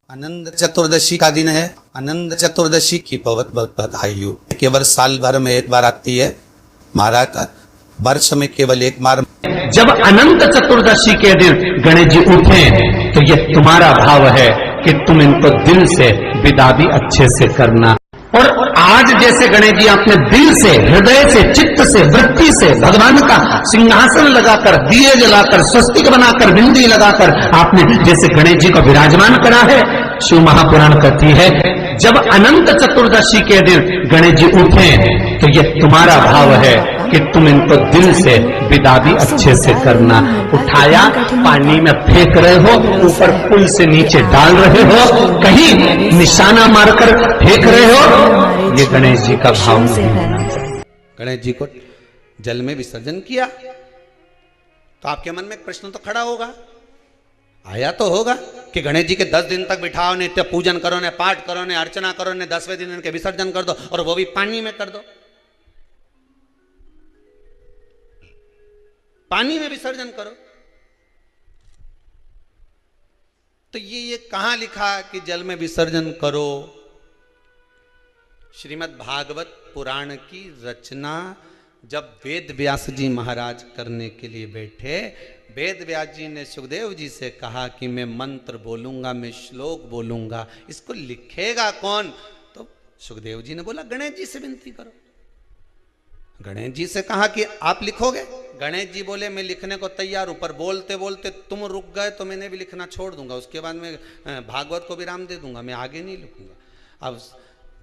अनंत चतुर्दशी का दिन है। अनंत चतुर्दशी की बहुत बहुत बधाई हो। केवल साल भर में एक बार आती है महाराज, वर्ष में केवल एक बार। जब अनंत चतुर्दशी के दिन गणेश जी उठे तो ये तुम्हारा भाव है कि तुम इनको दिल से विदा भी अच्छे से करना। और आज जैसे गणेश जी आपने दिल से, हृदय से, चित्त से, वृत्ति से भगवान का सिंहासन लगाकर, दिए जलाकर, स्वस्तिक बनाकर, बिंदी लगाकर आपने जैसे गणेश जी को विराजमान करा है, शिव महापुराण कहती है जब अनंत चतुर्दशी के दिन गणेश जी उठे तो ये तुम्हारा भाव है कि तुम इनको दिल से विदा भी अच्छे से करना। उठाया, पानी में फेंक रहे हो, ऊपर पुल से नीचे डाल रहे हो, कहीं निशाना मारकर फेंक रहे हो, ये गणेश जी का भाव नहीं। गणेश जी को जल में विसर्जन किया तो आपके मन में एक प्रश्न तो खड़ा होगा, आया तो होगा कि गणेश जी के 10 दिन तक बिठाओ, नित्य पूजन करो, ने पाठ करो, ने अर्चना करो, ने 10वें दिन इनके विसर्जन कर दो और वो भी पानी में कर दो। पानी में विसर्जन करो तो ये कहां लिखा कि जल में विसर्जन करो? श्रीमद् भागवत पुराण की रचना जब वेद व्यास जी महाराज करने के लिए बैठे, वेद व्यास जी ने सुखदेव जी से कहा कि मैं मंत्र बोलूंगा, मैं श्लोक बोलूंगा, इसको लिखेगा कौन? तो सुखदेव जी ने बोला गणेश जी से विनती करो। गणेश जी से कहा कि आप लिखोगे? गणेश जी बोले मैं लिखने को तैयार हूं, पर बोलते बोलते तुम रुक गए तो मैंने भी लिखना छोड़ दूंगा, उसके बाद मैं भागवत को विराम दे दूंगा, मैं आगे नहीं लिखूंगा। अब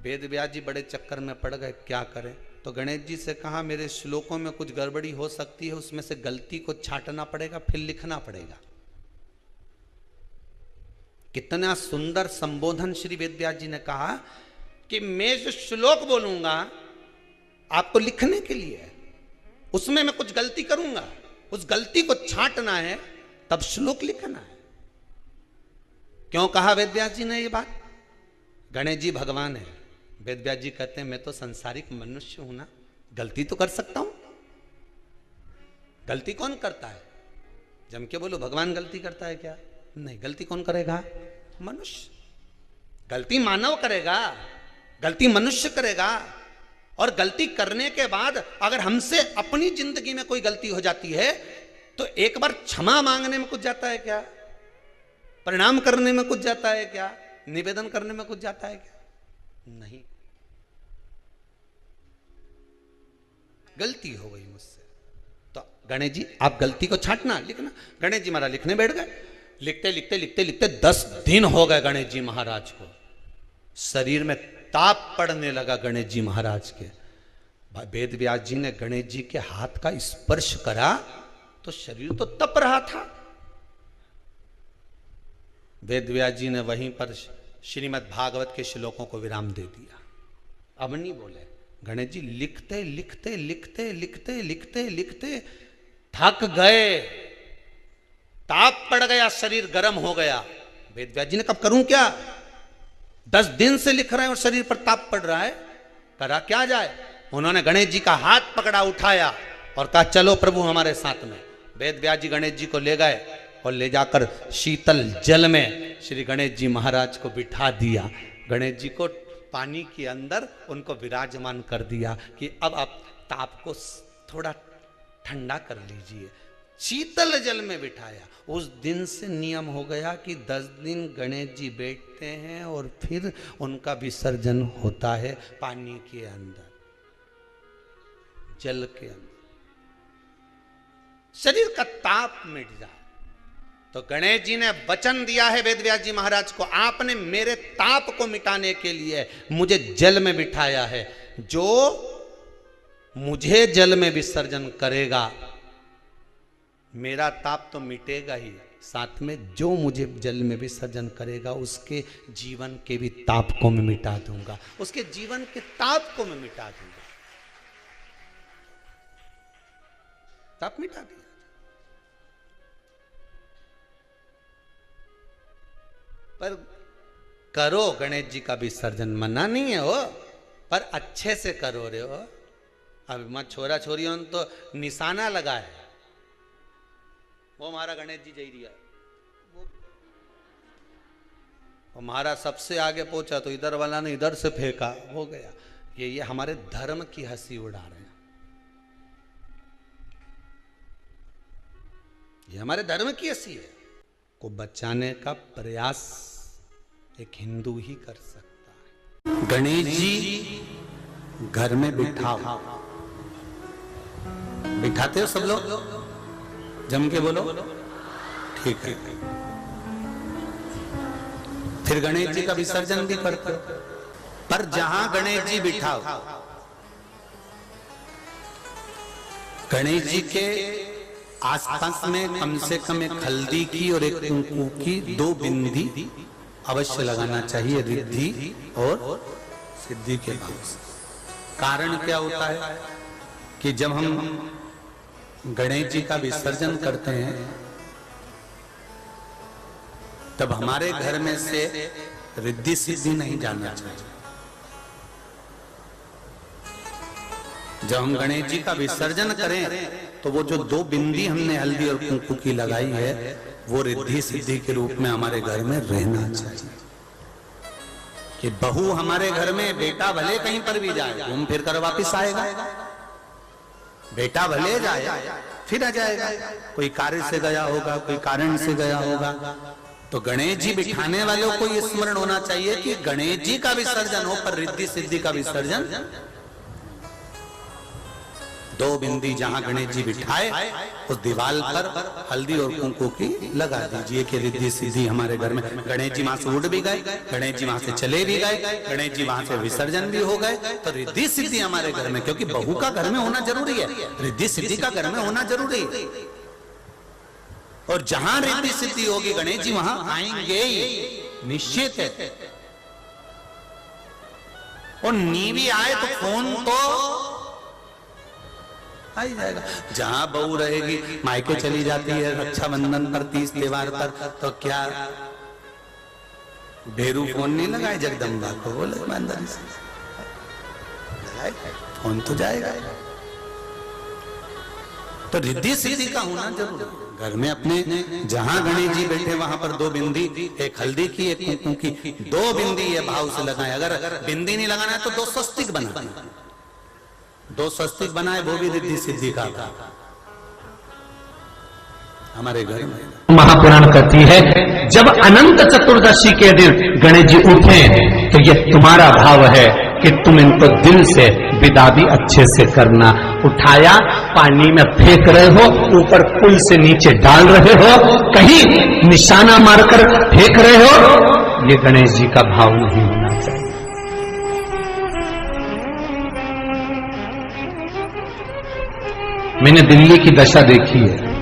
वेद व्यास जी बड़े चक्कर में पड़ गए, क्या करें? तो गणेश जी से कहा मेरे श्लोकों में कुछ गड़बड़ी हो सकती है, उसमें से गलती को छांटना पड़ेगा, फिर लिखना पड़ेगा। कितना सुंदर संबोधन श्री वेद व्यास जी ने कहा कि मैं जो श्लोक बोलूंगा आपको लिखने के लिए है, उसमें मैं कुछ गलती करूंगा, उस गलती को छांटना है, तब श्लोक लिखना है। क्यों कहा वेद व्यास जी ने ये बात? गणेश जी भगवान है, वेद व्यास जी कहते हैं मैं तो संसारिक मनुष्य हूं ना, गलती तो कर सकता हूं। गलती कौन करता है? जम के बोलो भगवान गलती करता है क्या? नहीं, गलती कौन करेगा? मनुष्य। गलती मानव करेगा, गलती मनुष्य करेगा। और गलती करने के बाद अगर हमसे अपनी जिंदगी में कोई गलती हो जाती है तो एक बार क्षमा मांगने में कुछ जाता है क्या? प्रणाम करने में कुछ जाता है क्या? निवेदन करने में कुछ जाता है क्या? नहीं। गलती हो गई मुझसे तो गणेश जी आप गलती को छांटना, लिखना। गणेश जी महाराज लिखने बैठ गए। लिखते लिखते लिखते लिखते 10 दिन हो गए गणेश जी महाराज को। शरीर में ताप पड़ने लगा गणेश जी महाराज के। वेद व्यास जी ने गणेश जी के हाथ का स्पर्श करा तो शरीर तो तप रहा था। वेद व्यास जी ने वहीं पर श्रीमद् भागवत के श्लोकों को विराम दे दिया। अब नहीं बोले। गणेश जी लिखते लिखते लिखते लिखते लिखते लिखते थक गए, ताप पड़ गया, शरीर गर्म हो गया। वेद व्यास जी ने कब करूं क्या? 10 दिन से लिख रहे हैं और शरीर पर ताप पड़ रहा है, करा क्या जाए? उन्होंने गणेश जी का हाथ पकड़ा, उठाया और कहा चलो प्रभु हमारे साथ में। वेद व्यास जी गणेश जी को ले गए और ले जाकर शीतल जल में श्री गणेश जी महाराज को बिठा दिया। गणेश जी को पानी के अंदर उनको विराजमान कर दिया कि अब आप ताप को थोड़ा ठंडा कर लीजिए। शीतल जल में बिठाया। उस दिन से नियम हो गया कि 10 दिन गणेश जी बैठते हैं और फिर उनका विसर्जन होता है पानी के अंदर, जल के अंदर। शरीर का ताप मिट जाए। तो गणेश जी ने वचन दिया है वेद व्यास जी महाराज को, आपने मेरे ताप को मिटाने के लिए मुझे जल में बिठाया है। जो मुझे जल में विसर्जन करेगा मेरा ताप तो मिटेगा ही, साथ में जो मुझे जल में विसर्जन करेगा उसके जीवन के भी ताप को मैं मिटा दूंगा, उसके जीवन के ताप को मैं मिटा दूंगा। ताप मिटा दिया। पर करो गणेश जी का विसर्जन, मना नहीं है हो, पर अच्छे से करो रे हो। अब मत छोरा छोरियों ने तो निशाना लगा है, वो हमारा गणेश जी जई रिया, और महाराज सबसे आगे पहुंचा तो इधर वाला ने इधर से फेंका, हो गया। ये हमारे धर्म की हंसी उड़ा रहे हैं, ये हमारे धर्म की हंसी है। को बचाने का प्रयास एक हिंदू ही कर सकता है। गणेश जी घर में बिठाओ, बिठाते हो सब लोग? जम के बोलो, ठीक है। फिर गणेश जी का विसर्जन भी करते हो, पर जहां गणेश जी बिठाओ, गणेश जी के आसपास में कम से कम एक हल्दी की और एक कुंकू की 2 बिंदी अवश्य लगाना चाहिए, रिद्धि और सिद्धि के भाव से। कारण क्या होता है कि जब हम गणेश जी का विसर्जन करते हैं तब हमारे घर में से रिद्धि सिद्धि नहीं जाना चाहिए। जब हम गणेश जी का विसर्जन करें तो वो जो 2 बिंदी हमने हल्दी और कुंकू की लगाई है वो रिद्धि सिद्धि के रूप में हमारे घर में रहना चाहिए। कि बहू हमारे घर में, बेटा भले कहीं पर भी जाए घूम फिर कर वापिस आएगा, बेटा भले जाए फिर आ जाएगा, कोई कार्य से गया होगा, कोई कारण से गया होगा। तो गणेश जी बिठाने वालों को यह स्मरण होना चाहिए कि गणेश जी का विसर्जन हो पर रिद्धि सिद्धि का विसर्जन। 2 बिंदी जहां गणेश जी बिठाए उस दीवार पर हल्दी और कुंकू की लगा दीजिए कि रिद्धि सिद्धि हमारे घर में। गणेश जी वहां से उड़ भी गए, गणेश जी वहां से चले भी गए, गणेश जी वहां से विसर्जन भी हो गए, तो रिद्धि सिद्धि हमारे घर में, क्योंकि बहू का घर में होना जरूरी है, रिद्धि सिद्धि का घर में होना जरूरी है। और जहां रिद्धि सिद्धि होगी गणेश जी वहां आएंगे ही, निश्चित है। और नीवी आए तो फोन तो आ ही जाएगा। जहां बहू रहेगी, मायके चली जाती है रक्षाबंधन पर, 30 त्योहार पर, तो क्या भेरू फोन नहीं लगाए जगदम्बा को? बोले ईमानदारी से फोन तो जाएगा। तो रिद्धि सिद्धि का होना जरूरी है। घर में अपने जहां गणेश जी बैठे वहां पर 2 बिंदी, एक हल्दी की एक कुंकू की, 2 बिंदी ये भाव से लगाए। अगर बिंदी नहीं लगाना है तो 2 स्वस्तिक बनाए, 2 स्वस्तिक बनाए, वो भी रिद्धि सिद्धि का हमारे घर में। महापुराण कहती है जब अनंत चतुर्दशी के दिन गणेश जी उठे तो ये तुम्हारा भाव है कि तुम इनको दिल से विदा भी अच्छे से करना। उठाया, पानी में फेंक रहे हो, ऊपर पुल से नीचे डाल रहे हो, कहीं निशाना मारकर फेंक रहे हो, ये गणेश जी का भाव नहीं होना चाहिए। मैंने दिल्ली की दशा देखी है।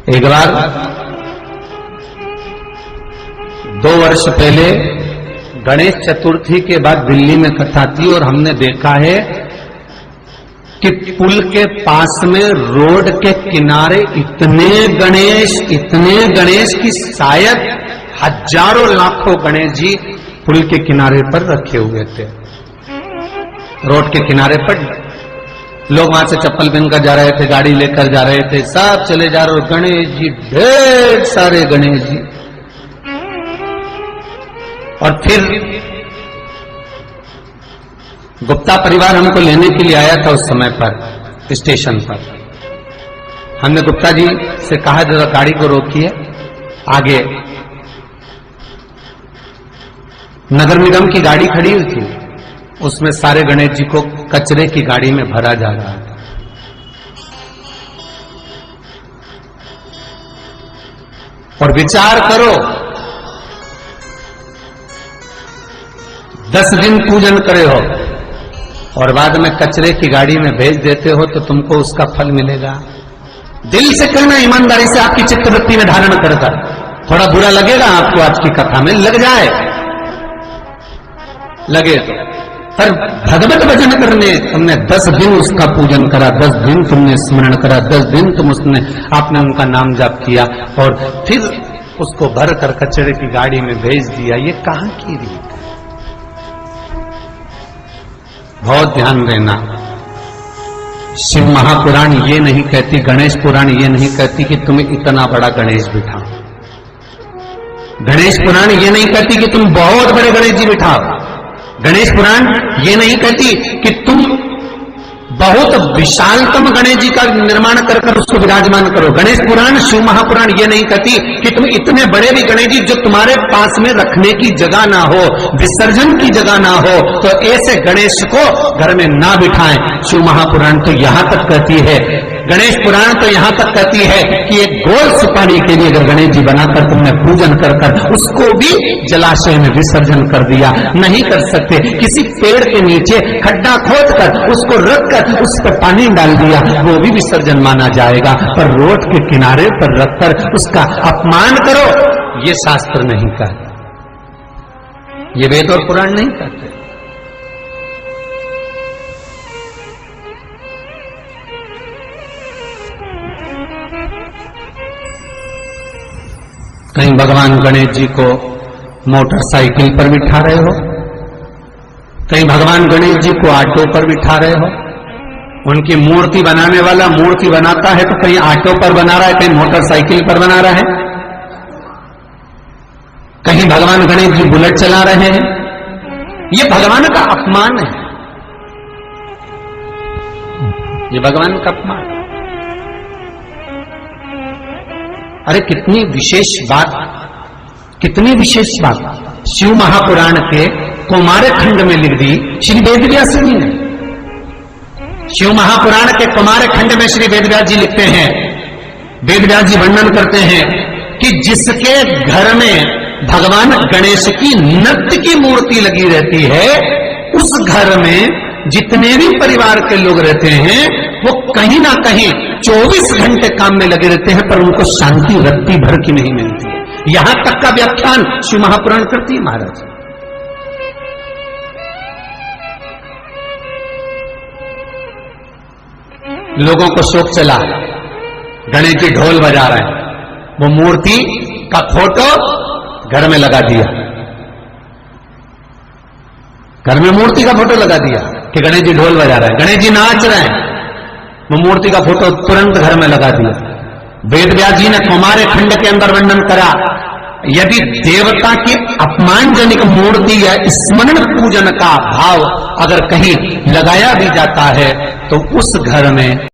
एक बार 2 वर्ष पहले गणेश चतुर्थी के बाद दिल्ली में कथा थी और हमने देखा है कि पुल के पास में रोड के किनारे इतने गणेश की शायद हजारों लाखों गणेश जी पुल के किनारे पर रखे हुए थे। रोड के किनारे पर लोग वहां से चप्पल पहनकर जा रहे थे, गाड़ी लेकर जा रहे थे, सब चले जा रहे, गणेश जी, ढेर सारे गणेश जी। और फिर गुप्ता परिवार हमको लेने के लिए आया था उस समय पर स्टेशन पर। हमने गुप्ता जी से कहा जरा गाड़ी को रोकिए, आगे नगर निगम की गाड़ी खड़ी हुई थी, उसमें सारे गणेश जी को कचरे की गाड़ी में भरा जा रहा था। और विचार करो, 10 दिन पूजन करे हो और बाद में कचरे की गाड़ी में भेज देते हो तो तुमको उसका फल मिलेगा। दिल से करना, ईमानदारी से आपकी चित्तवृत्ति में धारण करता। थोड़ा बुरा लगेगा आपको आज की कथा में, लग जाए, लगे तो, पर भगवत भजन करने तुमने 10 दिन उसका पूजन करा, 10 दिन तुमने स्मरण करा, 10 दिन तुम आपने उनका नाम जाप किया और फिर उसको भर कर कचरे की गाड़ी में भेज दिया। ये कहां की रीत है? बहुत ध्यान देना। शिव महापुराण ये नहीं कहती, गणेश पुराण ये नहीं कहती कि तुम्हें इतना बड़ा गणेश बिठाओ। गणेश पुराण ये नहीं कहती कि तुम बहुत बड़े गणेश जी बिठाओ। गणेश पुराण ये नहीं कहती कि तुम बहुत विशालतम गणेश जी का निर्माण कर कर उसको विराजमान करो। गणेश पुराण, शिव महापुराण ये नहीं कहती कि तुम इतने बड़े भी गणेश जी जो तुम्हारे पास में रखने की जगह ना हो, विसर्जन की जगह ना हो, तो ऐसे गणेश को घर में ना बिठाएं। शिव महापुराण तो यहां तक कहती है, गणेश पुराण तो यहां तक कहती है कि एक गोल सुपारी के लिए अगर गणेश जी बनाकर तुमने पूजन कर कर उसको भी जलाशय में विसर्जन कर दिया, नहीं कर सकते। किसी पेड़ के नीचे खड्डा खोद कर उसको रख कर उस पर पानी डाल दिया, वो भी विसर्जन माना जाएगा। पर रोड के किनारे पर रखकर उसका अपमान करो, ये शास्त्र नहीं कहता, ये वेद और पुराण नहीं कहते। कहीं भगवान गणेश जी को मोटरसाइकिल पर बिठा रहे हो, कहीं भगवान गणेश जी को ऑटो पर बिठा रहे हो। उनकी मूर्ति बनाने वाला मूर्ति बनाता है तो कहीं ऑटो पर बना रहा है, कहीं मोटरसाइकिल पर बना रहा है, कहीं भगवान गणेश जी बुलेट चला रहे हैं। ये भगवान का अपमान है, ये भगवान का अपमान। अरे कितनी विशेष बात, कितनी विशेष बात शिव महापुराण के कुमार खंड में लिख दी श्री वेदव्यास जी ने। शिव महापुराण के कुमार खंड में श्री वेदव्यास जी लिखते हैं, वेदव्यास जी वर्णन करते हैं कि जिसके घर में भगवान गणेश की नृत्य की मूर्ति लगी रहती है, उस घर में जितने भी परिवार के लोग रहते हैं वो कहीं ना कहीं 24 घंटे काम में लगे रहते हैं, पर उनको शांति रत्ती भर की नहीं मिलती है। यहां तक का व्याख्यान शिव महापुराण करती है महाराज। लोगों को शौक चला, गणेश जी ढोल बजा रहे हैं, वो मूर्ति का फोटो घर में लगा दिया, घर में मूर्ति का फोटो लगा दिया कि गणेश जी ढोल बजा रहे हैं, गणेश जी नाच रहे हैं, वो मूर्ति का फोटो तुरंत घर में लगा दिया। वेदव्यास जी ने कुमार खंड के अंदर वर्णन करा, यदि देवता की अपमानजनक मूर्ति या स्मरण पूजन का भाव अगर कहीं लगाया भी जाता है तो उस घर में